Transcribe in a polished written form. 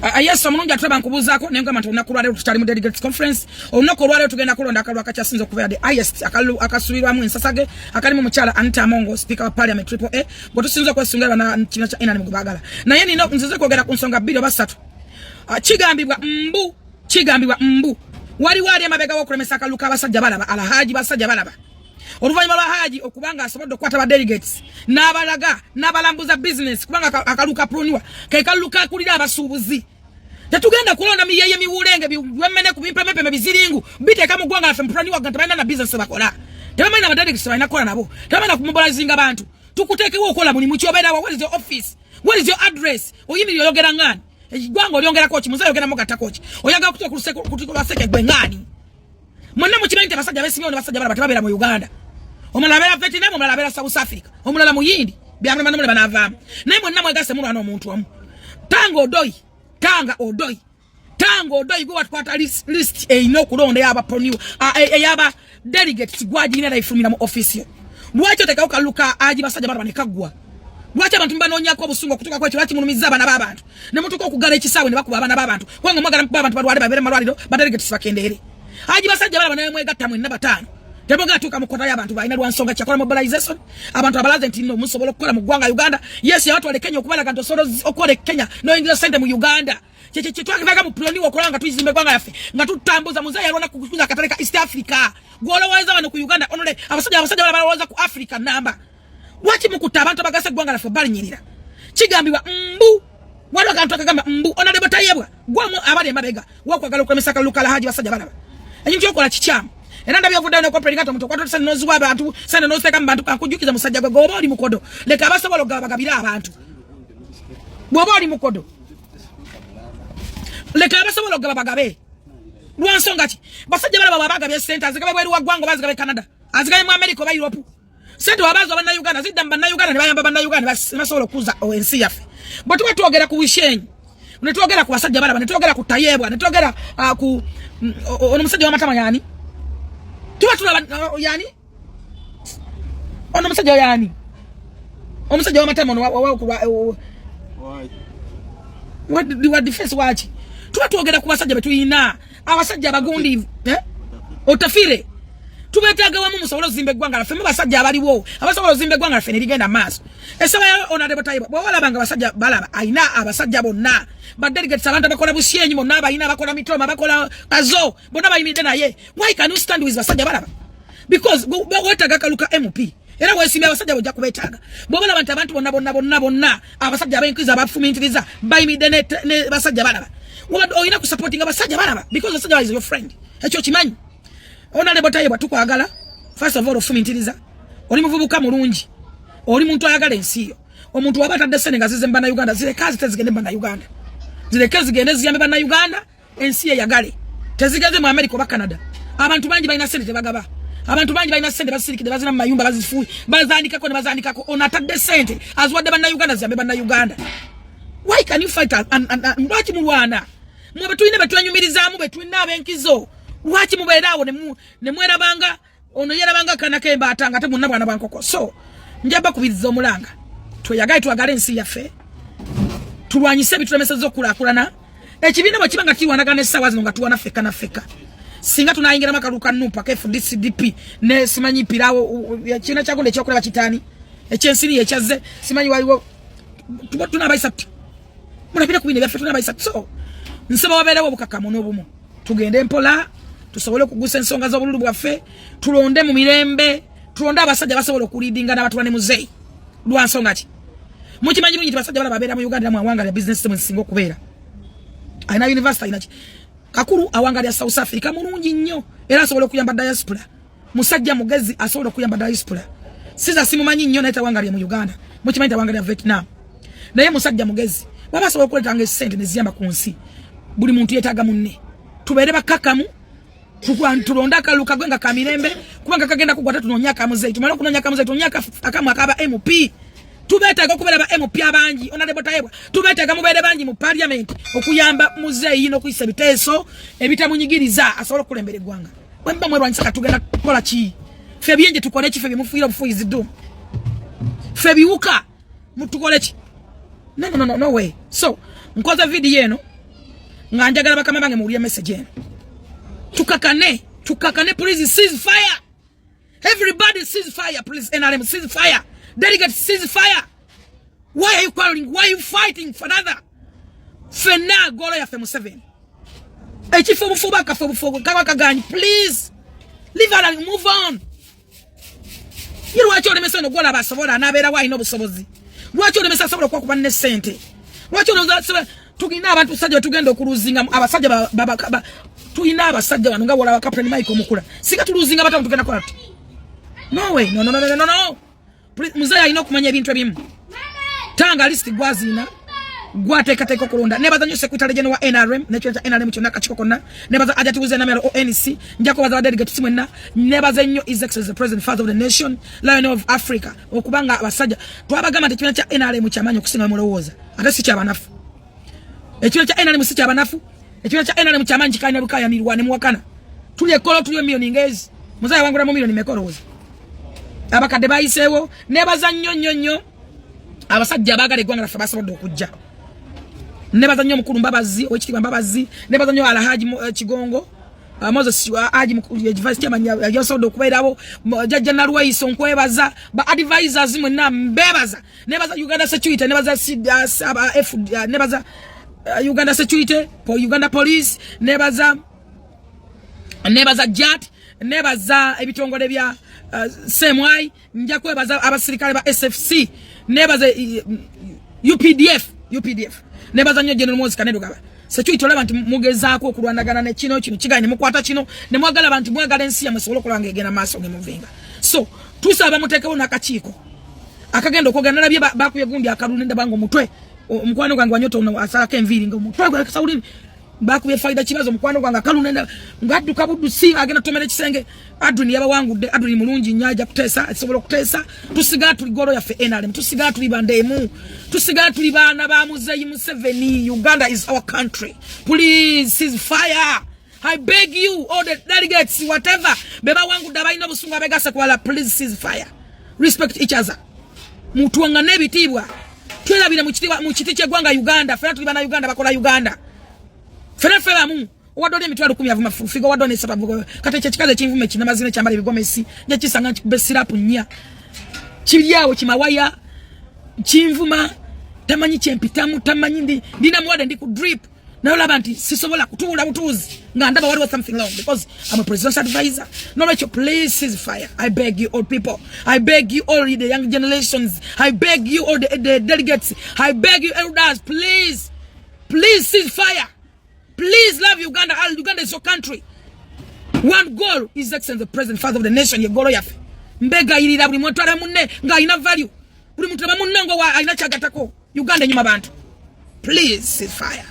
Yes, omununja tulaba nkubuzaako naye nga mantona kulwalero tutali mu delegates conference olunaku olwalero tugenda kulonda akalwa akakyasinza okubeera the highest akasubirwamu ensasage akalimu mukyala Anita Amongo speaker wa parliament triple A bwe tusinza okwesungira na kino kya enani mugubagala naye nino nzize kwogera ku nsonga bbiri oba ssatu kigambibwa mbu wali amabega w'okulemesa akalulu k'abasajja balaba alhaji basajja balaba oluvannyuma lwa haji okubanga asobodde okukwata ba delegates n'abalaga n'abalambuza business kubanga akalulu kapruniwa ke kalulu kakulira abasuubuzi tetugenda kulonda miyeye miwulenge biwemene ku bimpemepeme biziringu biteeka mu ggwanga laffe mupruniwa nga tebalina na business bakola tebamanyi na delegates balina kukola nabo tebamanyi kumumobilizinga bantu tukuteekewo okukola mulimu kyobeerawo what is your office what is your address oyimirira oyogera ngani egwanga olyongerako ki muze oyogeramu gattako ki oyagala kutukulwaseke gwe ngani mwenna mukimanyi nti abasajja beesimyewo ne basajja balaba tebabeera mu Uganda omulala abeera Vietnam omulala abeera South Africa omulala mu Yindi byamulema banaavaamu naye mwenna mwegase mulwana omuntu omu tanga odoyi gwe watukwata list eyina okulonda eyaba delegates gwagirina nayifulumira mu office yo lwaki otekawo kaluka aji basajja balaba ne kaggwa lwaki abantu mbanoonyako obusungu okutuuka kwekyo lwaki mulumiza abaana b'abantu ne mutuuka okuggala ekisaawe ne bakuba abaana b'abantu kubanga mwagala mukuba abantu balwale babeere malwaliro badelegates bakendeere aji basajja balaba naye mwegatta mwenna bataano teboga tuka mukota y'abantu balina lwansonga kyakola mobilization abantu abalaze nti no musobola okukola mu ggwanga Uganda yes yawatwale Kenya okubalaga nti osobola okukola Kenya noyingiza sente mu Uganda twagiraga mu planiwo okola nga tuyizimbe eggwanga yaffe nga tutambuza muzeeyi alwana kukuza akatale ka East Africa gwolowooza wano ku Uganda onole abasajja balowooza ku Africa namba lwaki mukuta abantu abagasa eggwanga laffe balinyirira kigambibwa mbu waliwo akantu akagamba mbu onale botayebwa gwamu abali emabega wakwagala okulemesa akalulu k'Alhaji basajja balaba ekintu kyokola kikyamu era ndabya vuda ne kopelika to mutokwato sane nozwa abantu sane noziteka mu bantu kankujukiza musajja gwe goba oli mukodo leka abasobola okugabagabira abantu bwoba oli mukodo leka abasobola okugabagabe lwansonga ki basajja balaba babagabye sente azikabe bweru wa ggwanga bazikabe Canada azikabe mu America oba Europe sente wabazo bana Uganda zidda bana Uganda ne bayamba bana Uganda basobola okuza ensi yaffe bwe tuba twogera ku wishenyi ne twogera ku basajja balaba ne twogera ku tayebwa ne twogera ku ono musajja wa matama yani tuba tulaba yani ono musajja yani omusajja wa matama what defense wachi tuba twogera ku basajja betuyina abasajja abagundi otafire tubetaaga wamu musobola ozimba eggwanga laffe mu basajja abaliwo abasobola ozimba eggwanga laffe ne ligenda maaso esaba onadebo tayiba bwewalabanga abasajja balaba ayina abasajja bonna badelegates abantu abakola busyenyi bonna abayina abakola mitoma abakola kazo bonna bayimiridde naye why can you stand with basajja balaba because wetaaga kaluka MP era wesimba abasajja bojja kubetaaga bw'obalaba nti abantu bonna abasajja abenkiza abafumintiriza bayimiridde ne basajja balaba oyina ku supporting abasajja balaba because basajja is your friend ekyo kimanyi ona lebo tayebwa tukwagala first of all ofumintiriza oli muvubuka mulungi oli muntu ayagala ensi yo omuntu wabatadde sene ngazize mbana Uganda zile kazi tezigende mbana Uganda zile kazi zigende ziyambe mbana Uganda ensi ye yagale tezigeze mu America oba Canada abantu bangi balina sente tebagaba abantu bangi balina sente basirikide bazina mu mayumba bazifuyi bazandikako onatadde sente azwadde mbana Uganda ziyambe mbana Uganda why can you fight lwaki mulwana mwe betulina betwanyumirizaamu betulina abenkizo lwaki mubeerawo ne mwerabanga ono yerabanga kanakemba atanga ate munna bwana bankoko so njaba kubiriza omulanga tweyagaye twagala ensi yaffe tulwanyise bitulemeseza okulakulana ekibiina bwe kibanga kiwanagana essaawa zino nga tuwana feka na feka singa tunayingira makaluka nupa kefu DCDP ne simanyi pirawo kina kyagonde ekyokulaba kitani ekyensiri ekyaze simanyi waliwo tunabaisatu mulabira kubine byaffe tunabaisatu so nsaba wabeerawo obukakamu n'obumu tugende mpola tusobole okugusa ensonga z'obululu bwaffe tulonde mu mirembe tulonde abasajja basobola okuliidinga n'abatula ne muzeeyi lwansonga ki mukimanyi bulungi basajja balaba abeera mu Uganda mu awanga lya business system nsinga okubeera ayina university ayina ki kakulu awanga lya South Africa mulungi nnyo era asobola okuyamba diaspora musajja mugezi asobola okuyamba diaspora siza simumanyi nnyo naye awanga lya mu Uganda mukimanyi awanga lya Vietnam naye musajja mugezi baba asobola okuletanga essente ne ziyamba ku nsi buli muntu yeetaaga munne tubeere bakakamu tulonda akaluka gwenga kamirembe kubanga kagenda kugwa tunoonya akamuzeeyi tumala okunoonya akamuzeeyi tunoonya akamu akaba MP tubeetaaga okubeera ba MP abangi onadebo tayebwa tubeetaaga mubeere bangi mu parliament okuyamba muzeeyi n'okuyisa ebiteeso ebitamunyigiriza asobola okulembera eggwanga bwe muba mwerwanyisa katugenda kukola ki ffe ebyenje tukole ki ffe byemufuuyira obufuuyizi ddumu ffe biwuka mutukole ki no way so nkoze video eno nga njagala bakama bange muliye message. Tukakane, please cease fire. Everybody cease fire, please. NRM cease fire. Delegates cease fire. Why are you quarreling? Why are you fighting for another? Fena golo ya femu 7. Please. Leave her and move on. You watch your message no gola basobola nabera wa ino busobozi. Watch your message sobola kwa kubane sente. Watch your tugina abantu sajja tugenda okuluzinga abasajja baba tuyina abasajja bano nga wala Captain Michael Mukula. Sika tuluzinga batamu tugenda kwa ati. No way. No. Muzaya ino kumanya ebintu ebimu. Tanga list gwazina. Gwateekateka okulonda nebaza nnyo secretary general wa NRM nekyo NRM kyonna kachiko konna nebaza ajati buze namero ONC njako baza delegate simwenna nebaza nnyo His Excellency the President Father of the Nation Lion of Africa okubanga abasajja twabagamba nti kyonna kya NRM kyamanyi okusinga mulowooza ate si kyabanafu ekyonna kya NRM si kyabanafu ekyonna kya NRM kyamanyi kikanya lukaya nirwa ne muwakana tuli ekolo tuli million ngezi muzaya wangula mu million mekolooza abakadde bayiseewo nebaza nnyo abasajja abagala eggwanga laffe basobodde okujja. Nebaza nnyo mukulu Mbabazi owekitibwa Mbabazi nebaza nnyo Alhaji Kigongo Moses Haji Vice Chairman yasodo okubeerabo Jajja Nalwaiso nkwebaza ba advisors mwenna mbebaza nebaza Uganda Security nebaza nebaza Uganda Security Uganda Police nebaza JAT nebaza ebitongole bya SMY nja kwebaza abasirikale ba SFC nebaza UPDF nebaza nnyo General Moses Kanedo gaba security olaba nti mugezaako okulwanagana ne kino kiganye mukwata kino ne mwagala abantu mwagala ensi ya musobola okulanga egena maaso ngemuvinga so tusaba mutekewo n'akakiiko akagenda okugenda nabye bakuye gundi akalunenda bango mutwe omukwano gwange wanyoto asaka enviri ngo mutwe gwa Saulini bakuye faida kibazo omukwano gwange akalunenda ngadduka buddusi agenda tomere kisenge aduni yaba wangudde aduni mulungi nyaja kutesa asobola kutesa tusiga tuli goro yaffe NRM tusiga tuli bandemu tusiga tuli bana ba Muzeyi Museveni. Uganda is our country. Please cease fire. I beg you, all the delegates, whatever beba wangu dabaina busunga begasa kwala, please cease fire. Respect each other. Mutuangane bitibwa twelabira mu kiti ky'eggwanga Uganda fera tuli bana Uganda bakola Uganda fera mu wadone mitwalo 10 avuma figo wadone sababu kate kyekikaze kinvume kinamazine kyambale bigomesi nje kisanga besirapu nya kiriawo kimawaya kinvuma tamanyi kyempitamu tamanyi ndina mwade ndi ku drip na olaba nti sisobola kutuula butuuzi nga ndaba waliwo something wrong because I'm a president's advisor. No, let your please cease fire. I beg you all people. I beg you all the young generations. I beg you all the delegates. I beg you elders, please cease fire. Please love Uganda. Uganda is your country. One goal is Excellency the President Father of the Nation. Yegolo yafe mbega irira buli muntu ara munne nga ina value buli muntu ba munne ngo wa aina chagatako Uganda nyuma bantu. Please cease fire.